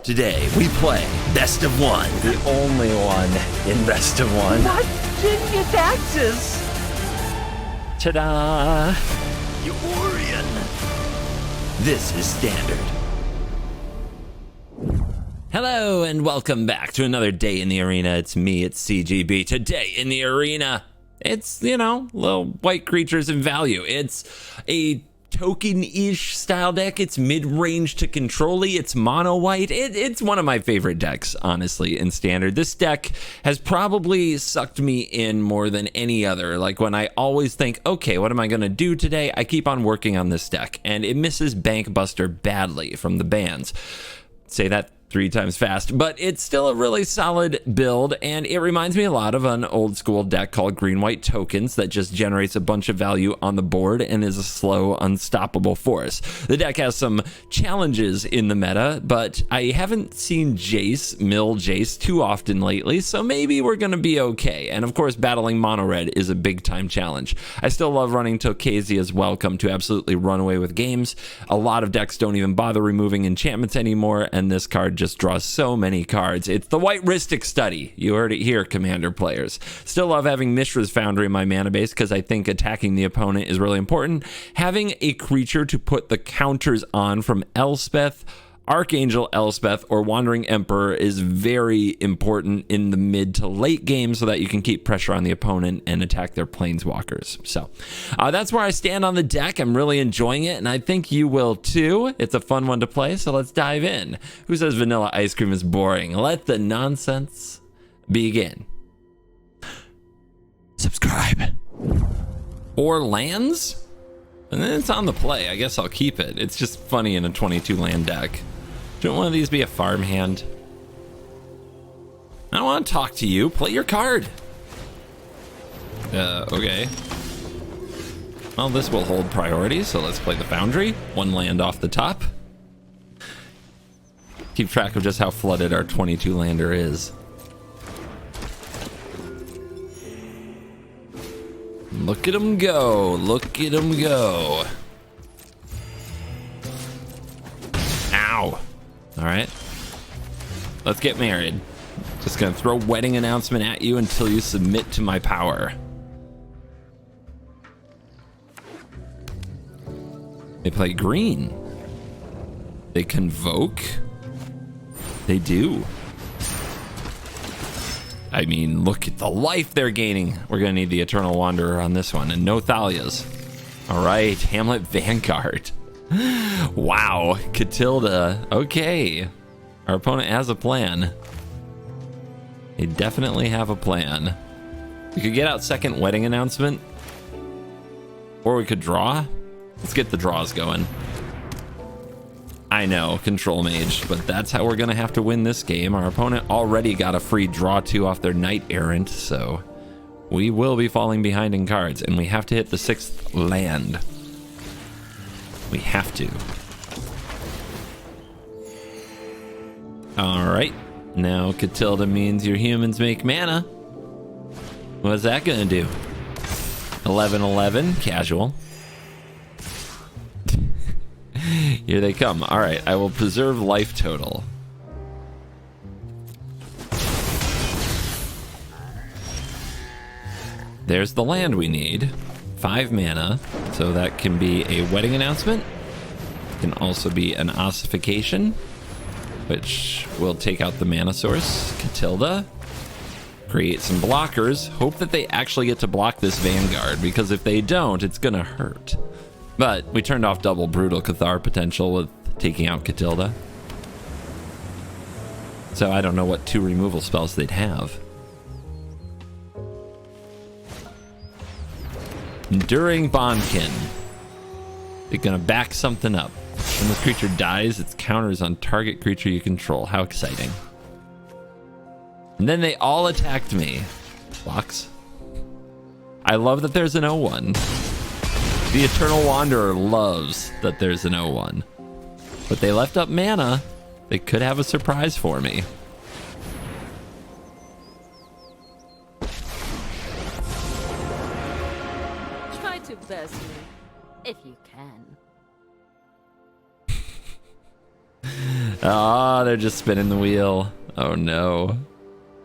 Today, we play Best of One. The only one in Best of One. What? Genius axes! Ta-da! Eurian. This is Standard. Hello, and welcome back to another day in the arena. It's me, it's CGB. Today in the arena, it's, little white creatures in value. It's a token-ish style deck. It's mid-range to control-y. It's mono-white. It's one of my favorite decks, honestly, in Standard. This deck has probably sucked me in more than any other. Like, when I always think, okay, what am I going to do today? I keep on working on this deck, and it misses Bank Buster badly from the bans. Say that 3 times fast, but it's still a really solid build, and it reminds me a lot of an old school deck called green-white tokens that just generates a bunch of value on the board and is a slow, unstoppable force. The deck has some challenges in the meta, but I haven't seen Jace mill Jace too often lately, so maybe we're gonna be okay. And of course, battling mono red is a big time challenge. I still love running Tokazi as welcome to absolutely run away with games. A lot of decks don't even bother removing enchantments anymore, and this card just draws so many cards. It's the White Rhystic Study. You heard it here, Commander players. Still love having Mishra's Foundry in my mana base because I think attacking the opponent is really important. Having a creature to put the counters on from Elspeth, Archangel Elspeth, or Wandering Emperor is very important in the mid to late game so that you can keep pressure on the opponent and attack their planeswalkers. So that's where I stand on the deck. I'm really enjoying it, and I think you will too. It's a fun one to play, so let's dive in. Who says vanilla ice cream is boring? Let the nonsense begin. Subscribe. Or lands? And then it's on the play. I guess I'll keep it. It's just funny in a 22 land deck. Shouldn't one of these be a farmhand? I don't want to talk to you. Play your card. Okay. Well, this will hold priority, so let's play the Foundry. 1 land off the top. Keep track of just how flooded our 22 lander is. Look at him go. Look at him go. Ow. All right. Let's get married. Just gonna throw wedding announcement at you until you submit to my power. They play green. They convoke. They do. I mean, look at the life they're gaining. We're gonna need the Eternal Wanderer on this one, and no Thalias. All right, Hamlet Vanguard. Wow, Catilda. Okay, our opponent has a plan. They definitely have a plan. We could get out second wedding announcement, or we could draw. Let's get the draws going. I know, control mage, but that's how we're gonna have to win this game. Our opponent already got a free draw 2 off their Knight Errant, so we will be falling behind in cards, and we have to hit the 6th land. We have to. All right, now Catilda means your humans make mana. What's that gonna do? 11/11, casual. Here they come. All right, I will preserve life total. There's the land we need. 5 mana, so that can be a wedding announcement. Can also be an ossification, which will take out the mana source. Catilda. Create some blockers. Hope that they actually get to block this Vanguard, because if they don't, it's gonna hurt. But we turned off double Brutal Cathar potential with taking out Catilda. So I don't know what 2 removal spells they'd have. Enduring Bondkin. They're gonna back something up. When this creature dies, its counters on target creature you control. How exciting. And then they all attacked me. Blocks. I love that there's an 0-1. The Eternal Wanderer loves that there's an 0-1. But they left up mana. They could have a surprise for me. Try to burst me, if you can. Oh, they're just spinning the wheel. Oh no.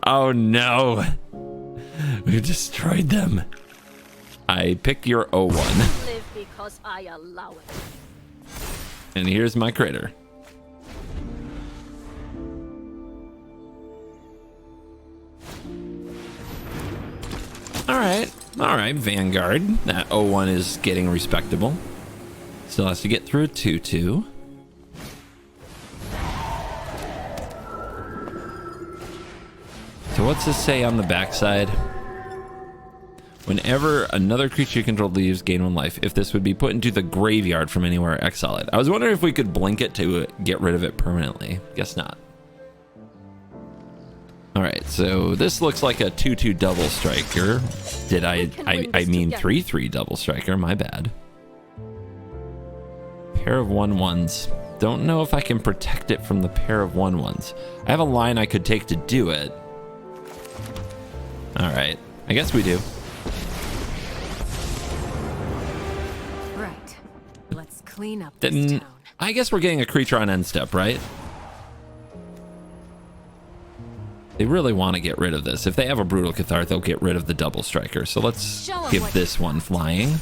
Oh no. We've destroyed them. I pick your O1. Live because I allow it. And here's my critter. All right, Vanguard. That O1 is getting respectable. Still has to get through a 2-2. So what's this say on the backside? Whenever another creature you control leaves, gain 1 life. If this would be put into the graveyard from anywhere, exile it. I was wondering if we could blink it to get rid of it permanently. Guess not. All right, so this looks like a 2-2 double striker. Did I mean 3-3 double striker? My bad. Pair of 1/1s. Don't know if I can protect it from the pair of 1/1s. I have a line I could take to do it. All right, I guess we do. Right. Let's clean up Then this town. I guess we're getting a creature on end step, right? They really want to get rid of this. If they have a Brutal Cathar, they'll get rid of the double striker. So let's give this one flying.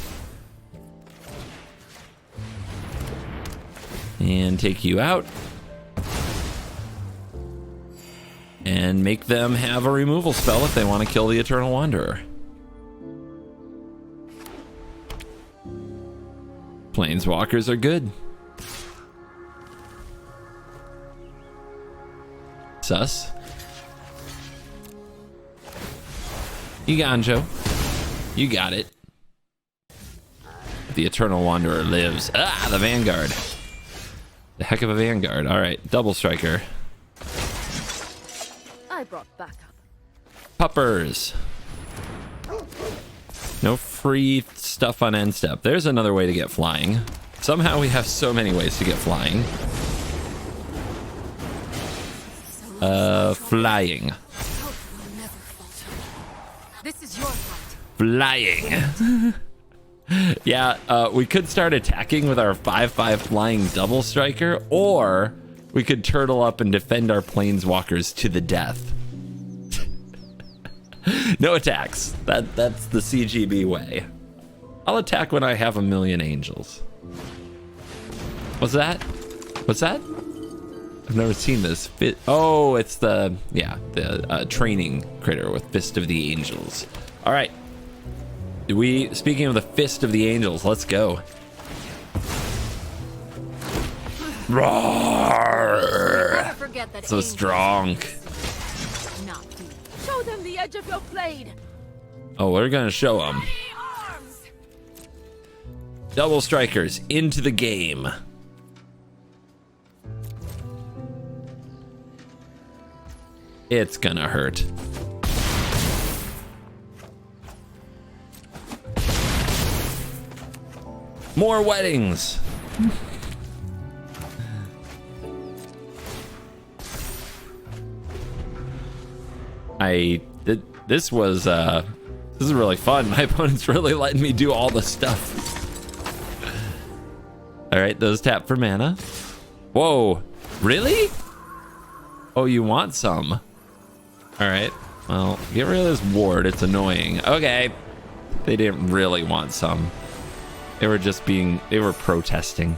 And take you out. And make them have a removal spell if they want to kill the Eternal Wanderer. Planeswalkers are good. Sus. You got Joe. You got it. The Eternal Wanderer lives. Ah, the Vanguard. The heck of a Vanguard. All right, double striker. I brought backup. Puppers. No free stuff on end step. There's another way to get flying. Somehow we have so many ways to get flying. Flying. This is your fight. Flying. Yeah, we could start attacking with our 5/5 flying double striker, or we could turtle up and defend our planeswalkers to the death. No attacks. That's the CGB way. I'll attack when I have 1,000,000 angels. What's that? What's that? I've never seen this. Oh, it's the training critter with Fist of the Angels. All right. Speaking of the Fist of the Angels, let's go. Roar! Never forget that So angels strong. not deep. Show them the edge of your blade. Oh, we're gonna show them. Double strikers into the game. It's gonna hurt. More weddings. This is really fun. My opponent's really letting me do all the stuff. All right, those tap for mana. Whoa, really? Oh, you want some? All right, well, get rid of this ward. It's annoying. Okay, they didn't really want some. They were protesting.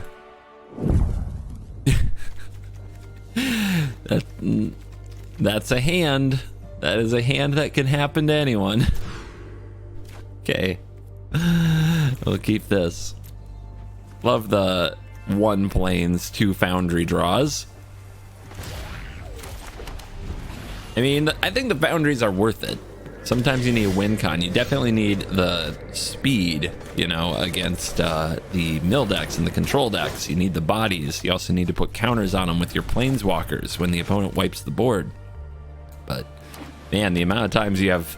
That's a hand. That is a hand that can happen to anyone. Okay. We'll keep this. Love the 1 planes, 2 foundry draws. I mean, I think the foundries are worth it. Sometimes you need a win con. You definitely need the speed, against the mill decks and the control decks. You need the bodies. You also need to put counters on them with your planeswalkers when the opponent wipes the board. But man, the amount of times you have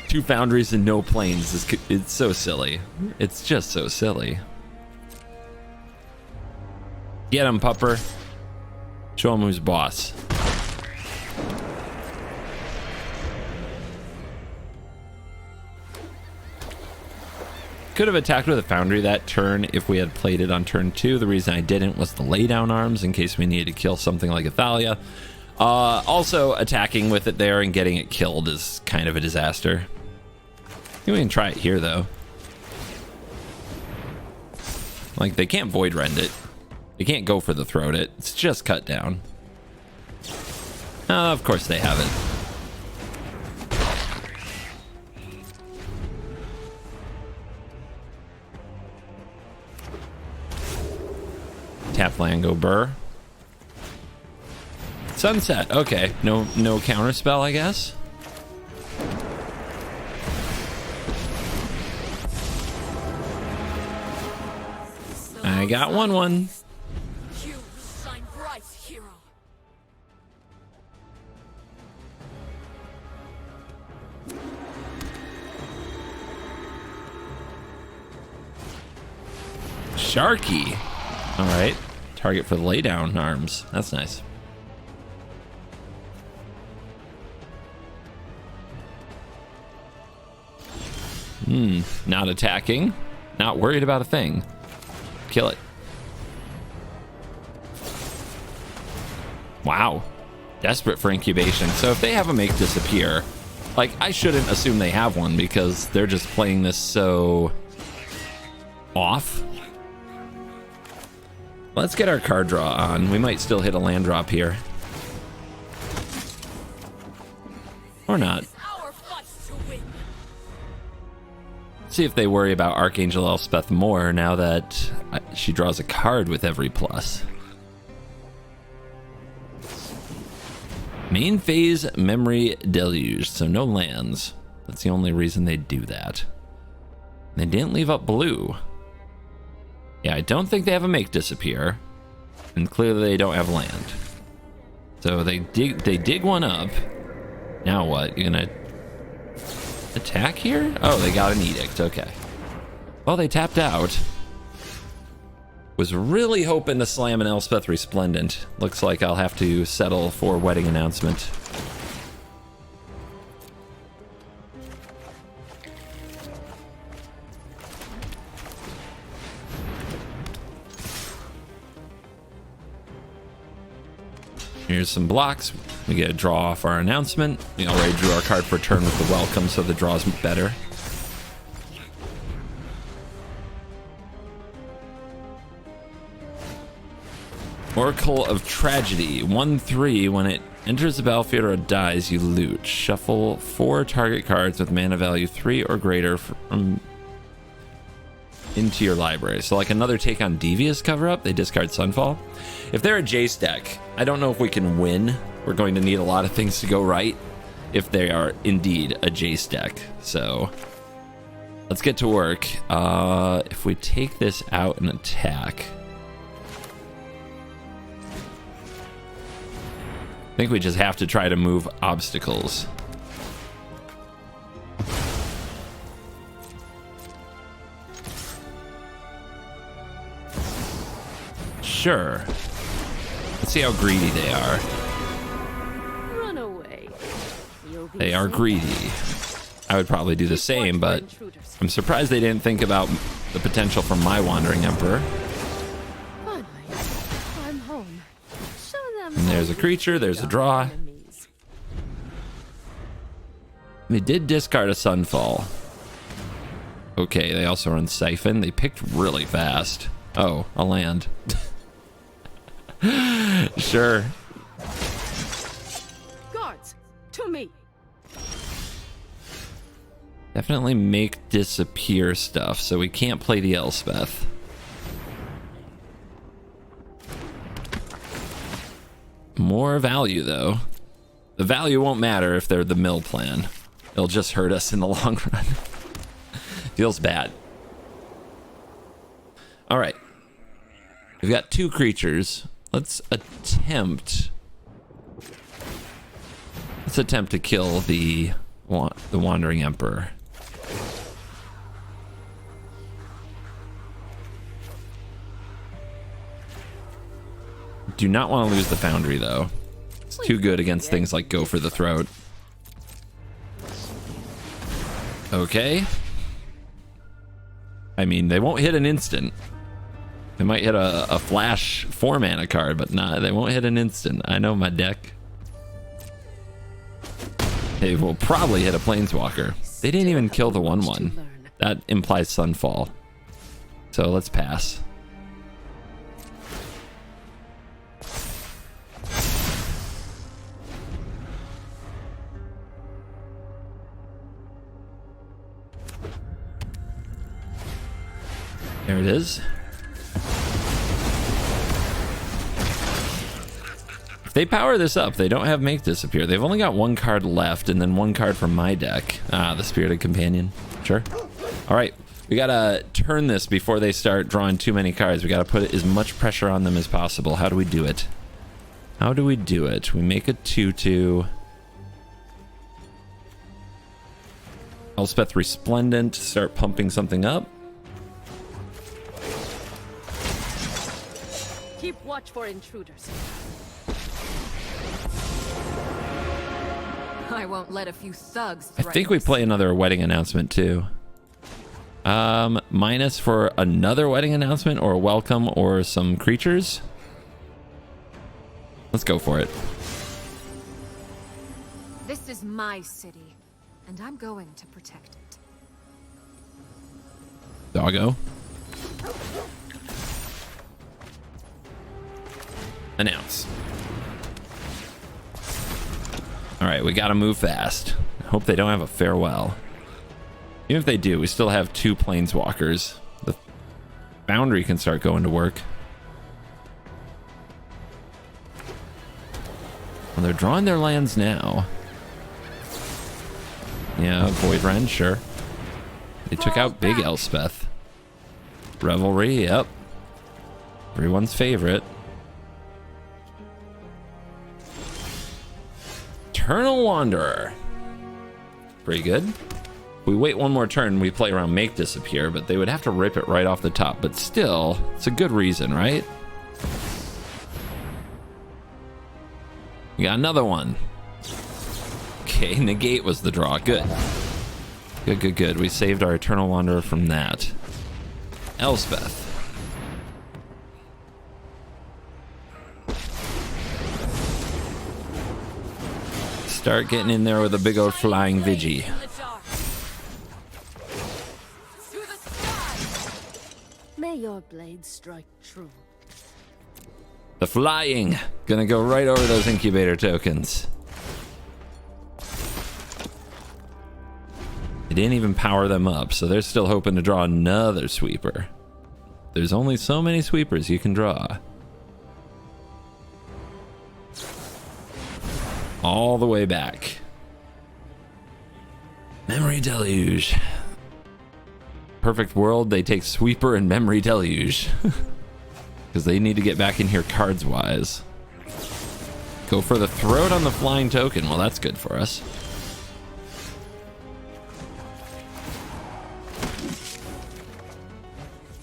2 foundries and no planes it's so silly. It's just so silly. Get him, Pupper. Show him who's boss. could have attacked with a Foundry that turn if we had played it on turn 2. The reason I didn't was the laydown arms in case we needed to kill something like Athalia. Also, attacking with it there and getting it killed is kind of a disaster. I think we can try it here, though. Like, they can't Void Rend it. They can't go for the Throat it. It's just cut down. Of course they haven't. Tap land, go Burr. Sunset. Okay, no counter spell, I guess. I got 1/1. You shine bright, hero. Sharky. All right. Target for the laydown arms. That's nice. Not attacking. Not worried about a thing. Kill it. Wow. Desperate for incubation. So if they have a make disappear, like, I shouldn't assume they have one because they're just playing this so off. Let's get our card draw on. We might still hit a land drop here. Or not. Our fight to win. See if they worry about Archangel Elspeth more now that she draws a card with every plus. Main phase Memory Deluge, so no lands. That's the only reason they do that. They didn't leave up blue. Yeah, I don't think they have a make disappear, and clearly they don't have land. So they dig one up. Now what? You're gonna attack here? Oh, they got an edict. Okay. Well, they tapped out. Was really hoping to slam an Elspeth Resplendent. Looks like I'll have to settle for Wedding Announcement. Here's some blocks. We get a draw off our announcement. We already drew our card for turn with the welcome, so the draw's better. Oracle of Tragedy. 1/3. When it enters the battlefield or dies, you loot. Shuffle 4 target cards with mana value 3 or greater from into your library. So like another take on Devious cover-up, they discard Sunfall. If they're a Jace deck, I don't know if we can win. We're going to need a lot of things to go right if they are indeed a Jace deck. So let's get to work. If we take this out and attack, I think we just have to try to move obstacles. Sure. Let's see how greedy they are. Run away. They are greedy. I would probably do the same, but I'm surprised they didn't think about the potential for my Wandering Emperor. Finally, I'm home. Show them. And there's a creature, there's a draw. They did discard a Sunfall. Okay, they also run Siphon. They picked really fast. Oh, a land. Sure. Guards, to me. Definitely make disappear stuff, so we can't play the Elspeth. More value, though. The value won't matter if they're the mill plan. It'll just hurt us in the long run. Feels bad. All right. We've got 2 creatures. Let's attempt to kill the Wandering Emperor. Do not want to lose the Foundry, though. It's too good against things like Go for the Throat. Okay. I mean, they won't hit an instant. They might hit a flash 4-mana card, but they won't hit an instant. I know my deck. They will probably hit a Planeswalker. They didn't even kill the 1/1. That implies Sunfall. So let's pass. There it is. If they power this up, they don't have Make Disappear. They've only got 1 card left and then 1 card from my deck. Ah, the Spirited Companion. Sure. All right. We got to turn this before they start drawing too many cards. We got to put as much pressure on them as possible. How do we do it? How do we do it? We make a 2/2. Elspeth Resplendent. Start pumping something up. Keep watch for intruders. I won't let a few thugs I think we play another wedding announcement too. Minus for another wedding announcement or a welcome or some creatures. Let's go for it. This is my city, and I'm going to protect it. Doggo. Announce. All right, we gotta move fast. Hope they don't have a farewell. Even if they do, we still have 2 Planeswalkers. The Foundry can start going to work. Well, they're drawing their lands now. Yeah, Void Ren, sure. They took out Big Elspeth. Revelry, yep. Everyone's favorite. Eternal Wanderer. Pretty good. If we wait 1 more turn, we play around Make Disappear, but they would have to rip it right off the top. But still, it's a good reason, right? We got another one. Okay, Negate was the draw. Good. Good, good, good. We saved our Eternal Wanderer from that. Elspeth. Start getting in there with a big old flying Vigi. May your blade strike true. The flying. Gonna go right over those incubator tokens. They didn't even power them up, so they're still hoping to draw another sweeper. There's only so many sweepers you can draw. All the way back. Memory Deluge. Perfect world, they take Sweeper and Memory Deluge. Because they need to get back in here cards wise. Go for the throat on the flying token. Well, that's good for us.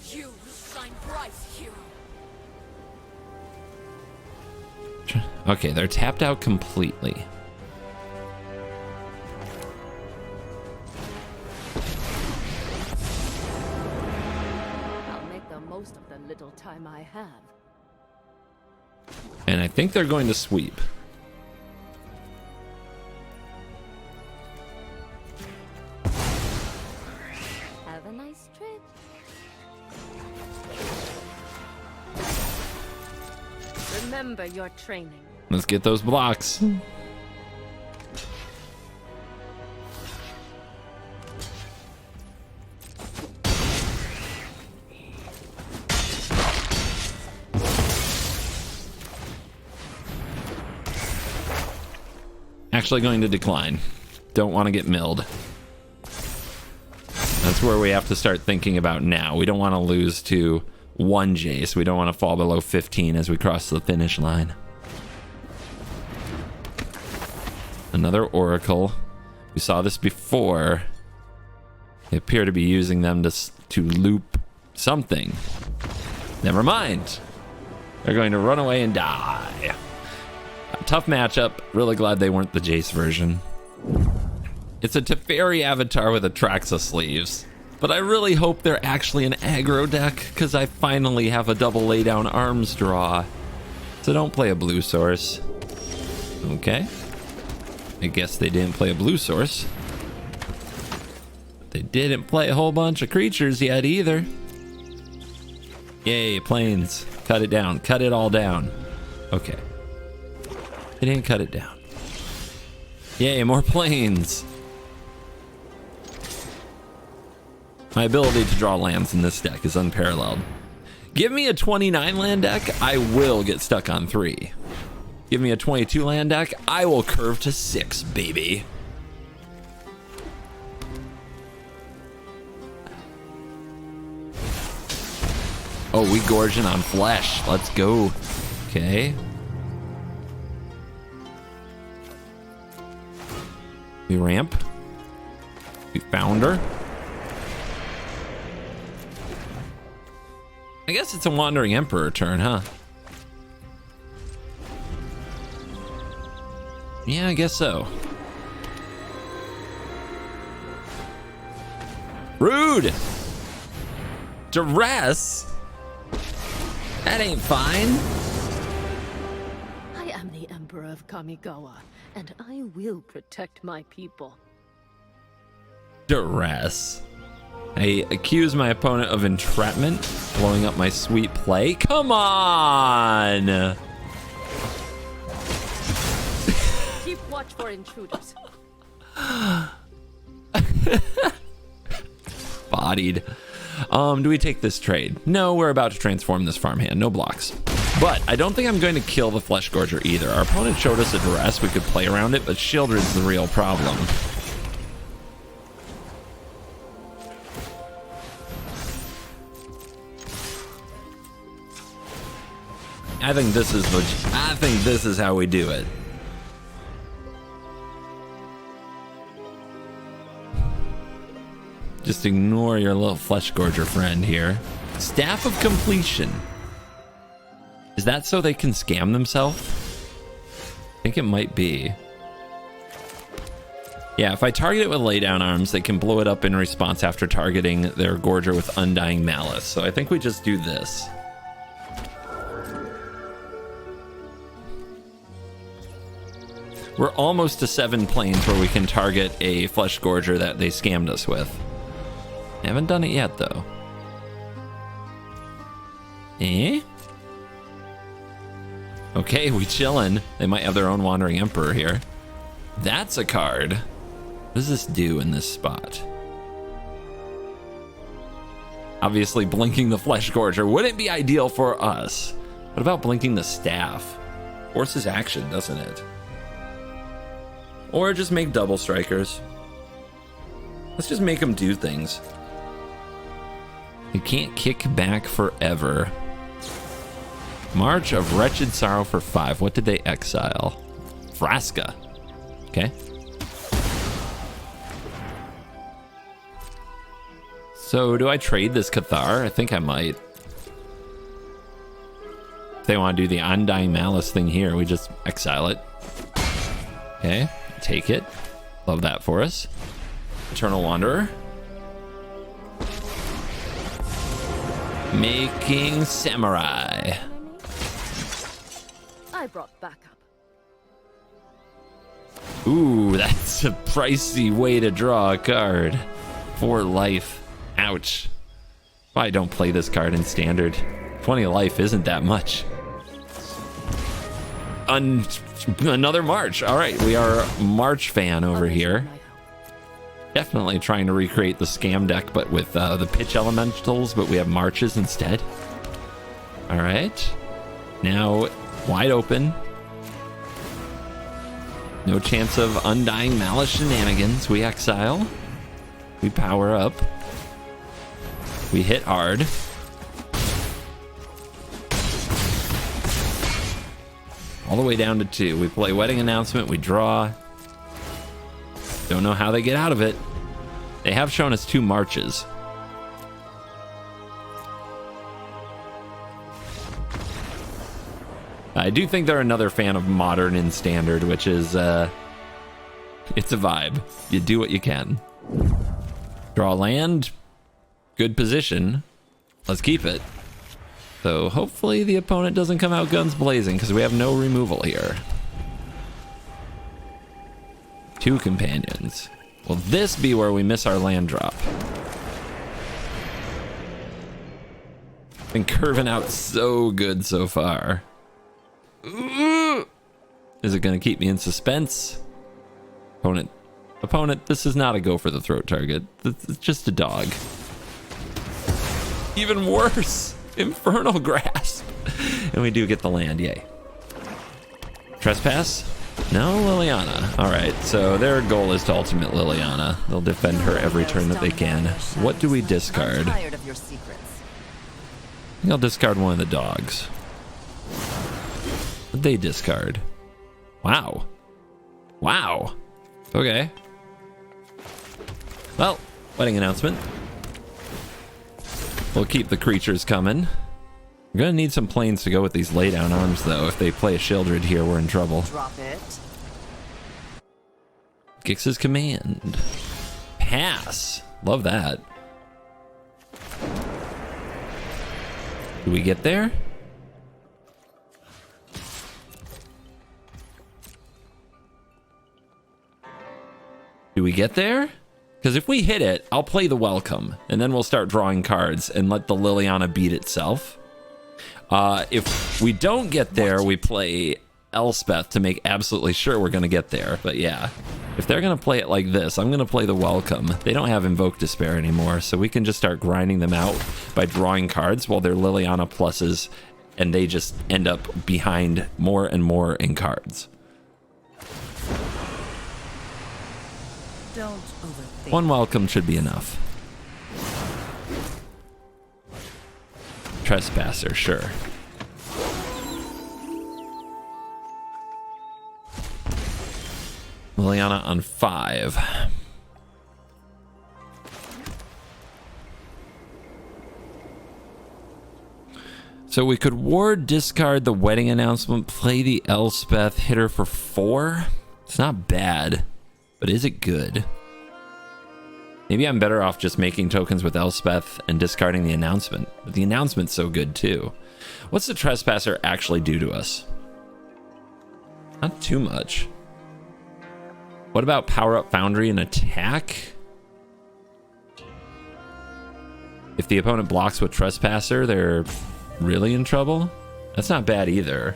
You shine bright, hero. Okay, they're tapped out completely. I'll make the most of the little time I have. And I think they're going to sweep. Have a nice trip. Remember your training. Let's get those blocks. Actually going to decline. Don't want to get milled. That's where we have to start thinking about now. We don't want to lose to 1 Jace. We don't want to fall below 15 as we cross the finish line. Another Oracle. We saw this before. They appear to be using them to loop something. Never mind. They're going to run away and die. A tough matchup. Really glad they weren't the Jace version. It's a Teferi avatar with Atraxa sleeves. But I really hope they're actually an aggro deck, because I finally have a double lay down arms draw. So don't play a blue source. Okay. I guess they didn't play a blue source. They didn't play a whole bunch of creatures yet either. Yay, planes. Cut it down. Cut it all down. Okay. They didn't cut it down. Yay, more planes. My ability to draw lands in this deck is unparalleled. Give me a 29 land deck, I will get stuck on 3. Give me a 22 land deck, I will curve to 6, baby. Oh, we gorging on flesh. Let's go. Okay. We ramp. We found her. I guess it's a Wandering Emperor turn, huh? Yeah, I guess so. Rude! Duress? That ain't fine. I am the Emperor of Kamigawa, and I will protect my people. Duress. I accuse my opponent of entrapment, blowing up my sweet play. Come on! Keep watch for intruders. Bodied. Do we take this trade? No, we're about to transform this farmhand. No blocks. But I don't think I'm going to kill the Flesh Gorger either. Our opponent showed us a duress. We could play around it, but Shieldred's the real problem. I think this is how we do it. Just ignore your little Flesh Gorger friend here. Staff of Completion. Is that so they can scam themselves? I think it might be. Yeah, if I target it with laydown arms, they can blow it up in response after targeting their Gorger with Undying Malice. So I think we just do this. We're almost to 7 planes where we can target a Flesh Gorger that they scammed us with. I haven't done it yet, though. Eh? Okay, we chillin'. They might have their own Wandering Emperor here. That's a card. What does this do in this spot? Obviously, blinking the Flesh Gorger wouldn't be ideal for us. What about blinking the staff? Forces action, doesn't it? Or just make double strikers. Let's just make them do things. You can't kick back forever. March of Wretched Sorrow for 5. What did they exile? Vraska. Okay. So do I trade this Cathar? I think I might. If they want to do the Undying Malice thing here, we just exile it. Okay, take it. Love that for us. Eternal Wanderer. Making Samurai. I brought backup. Ooh, that's a pricey way to draw a card. 4 life. Ouch. Why don't play this card in standard? 20 life isn't that much. Another March. All right, we are a March fan over here. Definitely trying to recreate the scam deck, but with the pitch elementals, but we have Marches instead. All right. Now, wide open. No chance of Undying Malice shenanigans. We exile. We power up. We hit hard. All the way down to 2. We play Wedding Announcement. We draw. Don't know how they get out of it. They have shown us 2 Marches. I do think they're another fan of Modern in Standard, which is, it's a vibe. You do what you can. Draw land. Good position. Let's keep it. So hopefully the opponent doesn't come out guns blazing because we have no removal here. 2 companions. Will this be where we miss our land drop? Been curving out so good so far. Is it going to keep me in suspense? Opponent, this is not a go for the throat target. It's just a dog. Even worse, Infernal Grasp. And we do get the land, yay. Trespass? No, Liliana. All right, so their goal is to ultimate Liliana. They'll defend her every turn that they can. What do we discard? I think I'll discard one of the dogs. What'd they discard? Wow. Wow. Okay. Well, wedding announcement. We'll keep the creatures coming. We're gonna need some planes to go with these laydown arms, though. If they play a Shieldred here, we're in trouble. Drop it. Gix's command. Pass. Love that. Do we get there? Do we get there? Because if we hit it, I'll play the welcome, and then we'll start drawing cards and let the Liliana beat itself. If we don't get there, we play Elspeth to make absolutely sure we're going to get there. But yeah, if they're going to play it like this, I'm going to play the welcome. They don't have Invoke Despair anymore, so we can just start grinding them out by drawing cards while they're Liliana pluses, and they just end up behind more and more in cards. Don't overthink. One welcome should be enough. Trespasser, sure. Liliana on 5. So we could ward, discard the wedding announcement, play the Elspeth, hit her for 4. It's not bad, but is it good? Maybe I'm better off just making tokens with Elspeth and discarding the announcement. But the announcement's so good too. What's the Trespasser actually do to us? Not too much. What about Power Up Foundry and attack? If the opponent blocks with Trespasser, they're really in trouble? That's not bad either.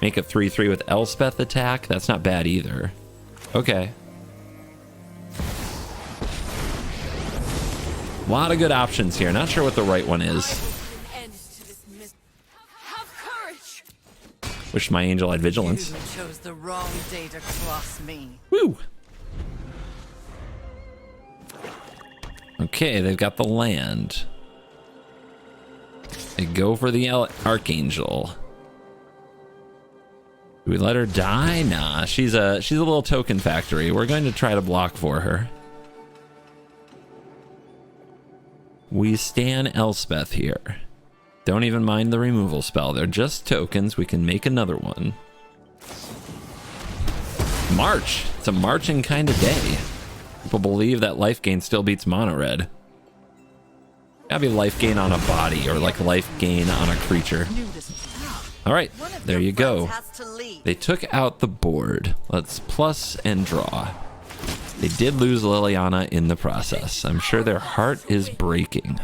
Make a 3/3 with Elspeth attack? That's not bad either. Okay. A lot of good options here. Not sure what the right one is. Have courage. Wish my angel had vigilance. You chose the wrong day to cross me. Woo! Okay, they've got the land. They go for the Archangel. Do we let her die? Nah, she's a little token factory. We're going to try to block for her. We stan Elspeth here. Don't even mind the removal spell. They're just tokens. We can make another one. March. It's a marching kind of day. People believe that life gain still beats mono red. Gotta be life gain on a body or like life gain on a creature. All right, there you go. They took out the board. Let's plus and draw. They did lose Liliana in the process. I'm sure their heart is breaking.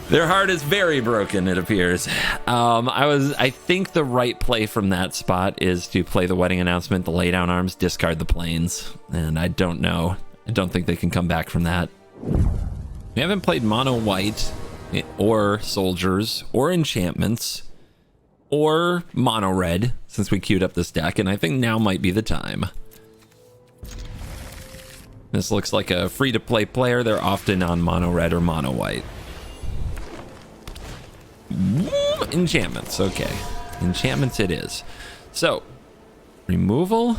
Their heart is very broken, it appears. I think the right play from that spot is to play the wedding announcement, the lay down arms, discard the planes. And I don't know. I don't think they can come back from that. We haven't played mono white or soldiers or enchantments or mono red since we queued up this deck, and I think now might be the time. This looks like a free-to-play player. They're often on mono red or mono white. Enchantments, okay. Enchantments it is. So, removal?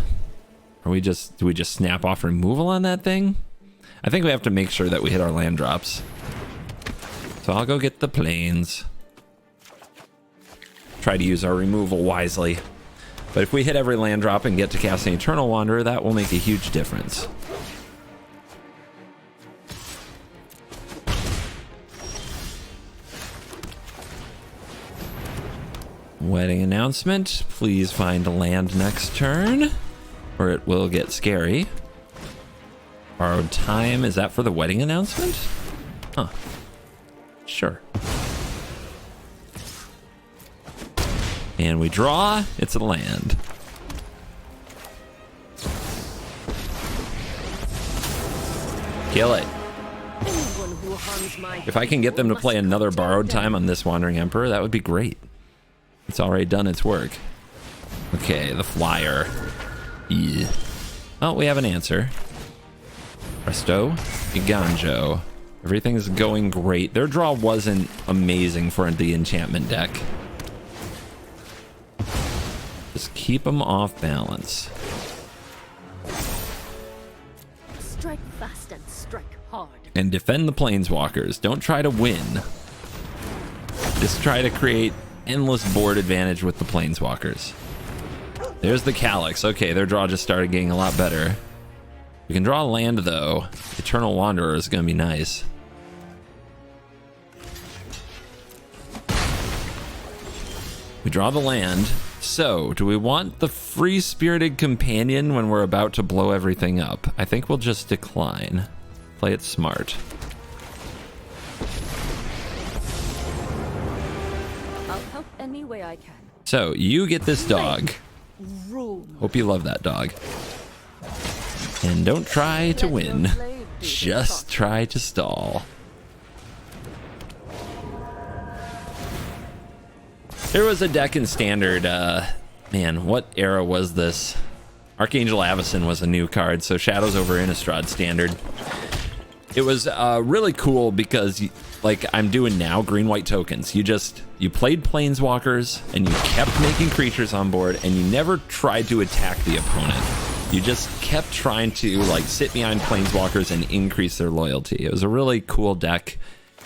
Or do we just snap off removal on that thing? I think we have to make sure that we hit our land drops. So I'll go get the planes. Try to use our removal wisely. But if we hit every land drop and get to casting Eternal Wanderer, that will make a huge difference. Wedding announcement. Please find land next turn, or it will get scary. Borrowed time. Is that for the wedding announcement? Huh. Sure. And we draw. It's a land. Kill it. Anyone who harms my If I can get them to people play must another come borrowed down. time on this Wandering Emperor, that would be great. It's already done its work. Okay, the flyer. Yeah. Oh, we have an answer. Presto. Iganjo. Everything's going great. Their draw wasn't amazing for the enchantment deck. Just keep them off balance. Strike fast and strike hard. And defend the planeswalkers. Don't try to win. Just try to create endless board advantage with the planeswalkers. There's the Calyx. Okay, their draw just started getting a lot better. We can draw land though. Eternal Wanderer is going to be nice. We draw the land. So, do we want the Free Spirited Companion when we're about to blow everything up? I think we'll just decline. Play it smart. I'll help any way I can. So, you get this dog. Room. Hope you love that dog. And don't try to win. Just try to stall. There was a deck in Standard, man, what era was this? Archangel Avacyn was a new card, so Shadows over Innistrad Standard. It was really cool because, like I'm doing now, green-white tokens. You played Planeswalkers, and you kept making creatures on board, and you never tried to attack the opponent. You just kept trying to, like, sit behind Planeswalkers and increase their loyalty. It was a really cool deck.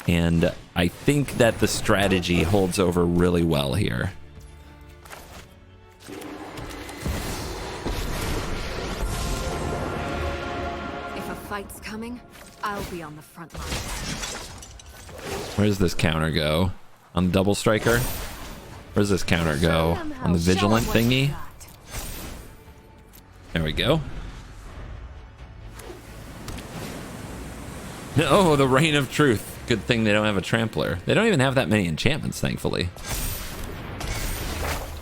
And I think that the strategy holds over really well here. If a fight's coming, I'll be on the front line. Where does this counter go? On the double striker? Where does this counter go? On the vigilant thingy? There we go. No, the Reign of Truth. Good thing they don't have a trampler. They don't even have that many enchantments, thankfully.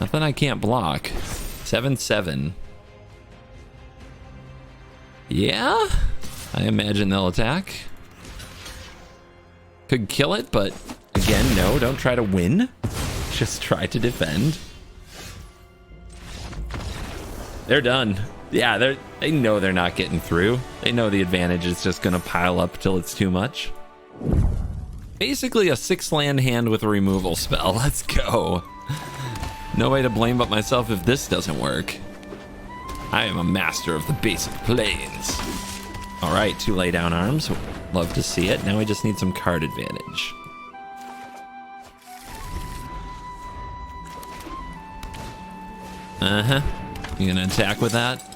Nothing I can't block. 7/7. Yeah? I imagine they'll attack. Could kill it, but again, no, don't try to win. Just try to defend. They're done. Yeah, they know they're not getting through. They know the advantage is just going to pile up till it's too much. Basically a 6-land hand with a removal spell. Let's go. No way to blame but myself if this doesn't work. I am a master of the basic planes. All right, 2 lay down arms. Love to see it. Now we just need some card advantage. Uh-huh. You gonna attack with that?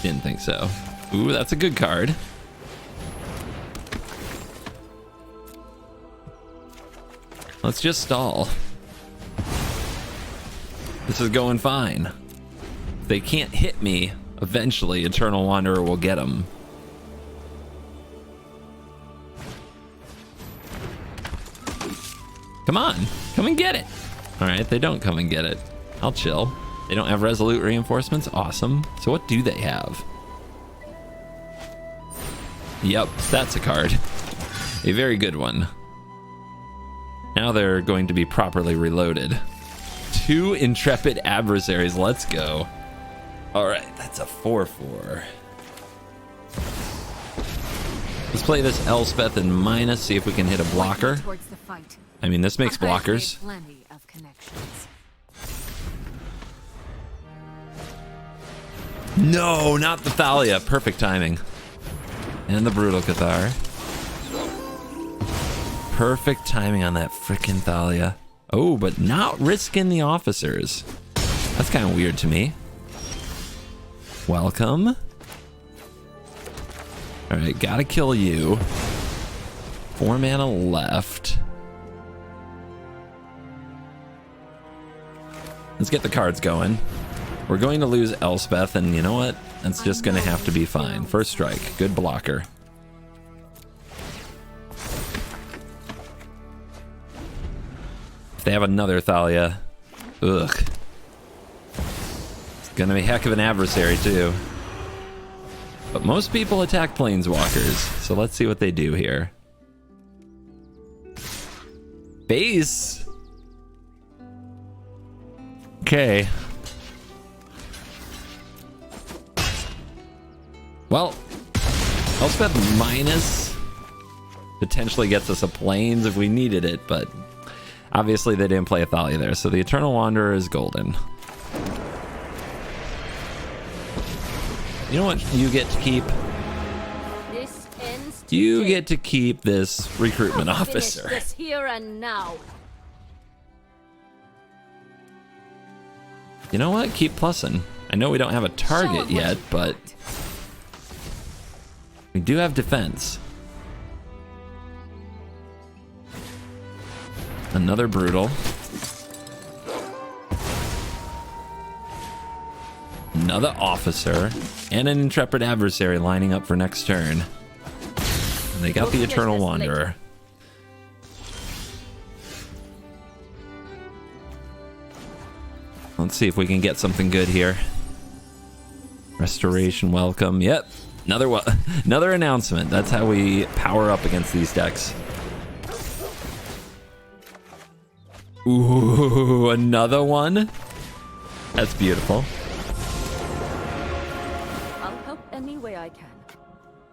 Didn't think so. Ooh, that's a good card. Let's just stall. This is going fine. If they can't hit me, eventually Eternal Wanderer will get them. Come on, come and get it. All right, they don't come and get it. I'll chill. They don't have Resolute Reinforcements. Awesome. So what do they have? Yep, that's a card. A very good one. Now they're going to be properly reloaded. 2 Intrepid Adversaries. Let's go. All right, that's a 4/4. Let's play this Elspeth and minus, see if we can hit a blocker. Towards the fight. I mean, this makes I've made blockers. Plenty of connections. No, not the Thalia. Perfect timing. And the Brutal Cathar. Perfect timing on that frickin' Thalia. Oh, but not risking the officers. That's kind of weird to me. welcome. All right, gotta kill you. 4 mana left. Let's get the cards going. We're going to lose Elspeth, and you know what? That's just gonna have to be fine. First strike, good blocker. If they have another Thalia, ugh. It's gonna be a heck of an adversary too. But most people attack planeswalkers, so let's see what they do here. Base. Okay. Well, Elspeth minus potentially gets us a plains if we needed it, but obviously they didn't play a Thalia there, so the Eternal Wanderer is golden. You know what you get to keep? This ends You today. get to keep this recruitment I'll finish officer. this here and now. You know what? Keep plussing. I know we don't have a target yet, but we do have defense. Another brutal. Another officer. And an intrepid adversary lining up for next turn. And they got the Eternal Wanderer. Let's see if we can get something good here. Restoration, welcome. Yep. Another announcement. That's how we power up against these decks. Ooh, another one. That's beautiful. I'll help any way I can.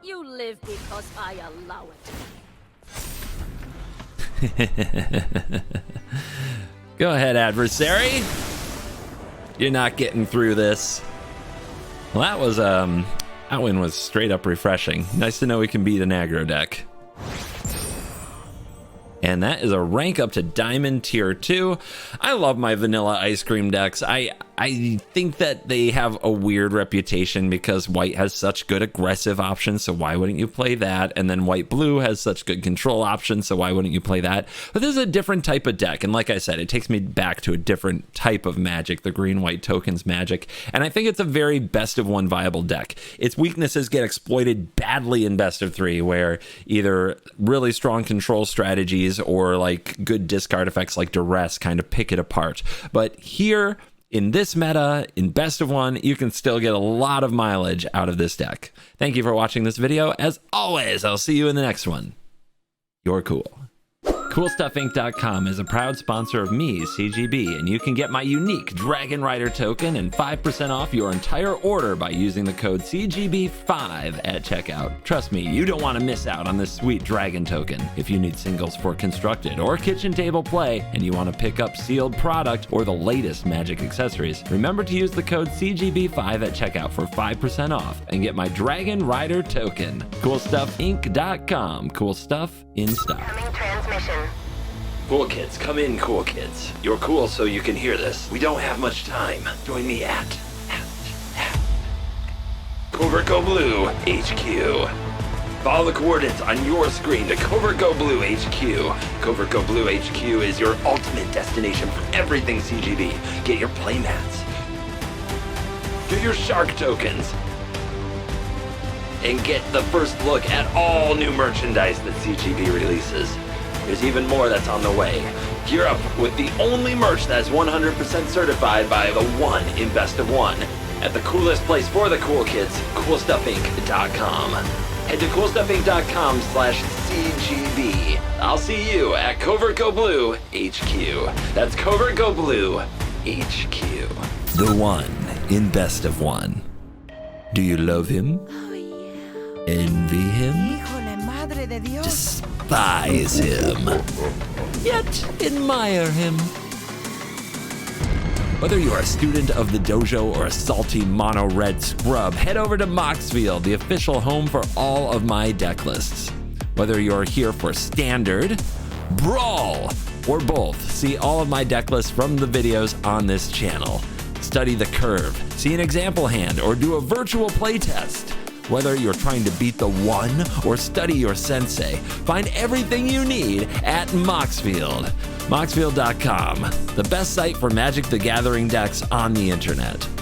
You live because I allow it. Go ahead, adversary. You're not getting through this. Well, that win was straight up refreshing. Nice to know we can beat an aggro deck. And that is a rank up to Diamond Tier 2. I love my vanilla ice cream decks. I think that they have a weird reputation because white has such good aggressive options, so why wouldn't you play that? And then white-blue has such good control options, so why wouldn't you play that? But this is a different type of deck, and like I said, it takes me back to a different type of Magic, the green-white tokens Magic, and I think it's a very best-of-one viable deck. Its weaknesses get exploited badly in best-of-3, where either really strong control strategies or like good discard effects like Duress kind of pick it apart. But here, in this meta, in best of one, you can still get a lot of mileage out of this deck. Thank you for watching this video. As always, I'll see you in the next one. You're cool. CoolStuffInc.com is a proud sponsor of me, CGB, and you can get my unique Dragon Rider token and 5% off your entire order by using the code CGB5 at checkout. Trust me, you don't want to miss out on this sweet dragon token. If you need singles for constructed or kitchen table play, and you want to pick up sealed product or the latest Magic accessories, remember to use the code CGB5 at checkout for 5% off and get my Dragon Rider token. CoolStuffInc.com. Cool stuff in stock. Incoming transmission. Cool kids, come in, cool kids. You're cool so you can hear this. We don't have much time. Join me at CovertGoBlue HQ. Follow the coordinates on your screen to CovertGoBlue HQ. CovertGoBlue HQ is your ultimate destination for everything CGB. Get your playmats. Get your shark tokens. And get the first look at all new merchandise that CGB releases. There's even more that's on the way. Gear up with the only merch that's 100% certified by the one in Best of One at the coolest place for the cool kids, CoolStuffInc.com. Head to CoolStuffInc.com/CGB. I'll see you at CovertGoBlue HQ. That's CovertGoBlue HQ. The one in Best of One. Do you love him? Envy him? Despise him? Yet admire him? Whether you're a student of the dojo or a salty mono red scrub, head over to Moxfield, the official home for all of my deck lists. Whether you're here for standard, brawl, or both, see all of my deck lists from the videos on this channel. study the curve, see an example hand, or do a virtual playtest. Whether you're trying to beat the one or study your sensei, find everything you need at Moxfield. Moxfield.com, the best site for Magic the Gathering decks on the internet.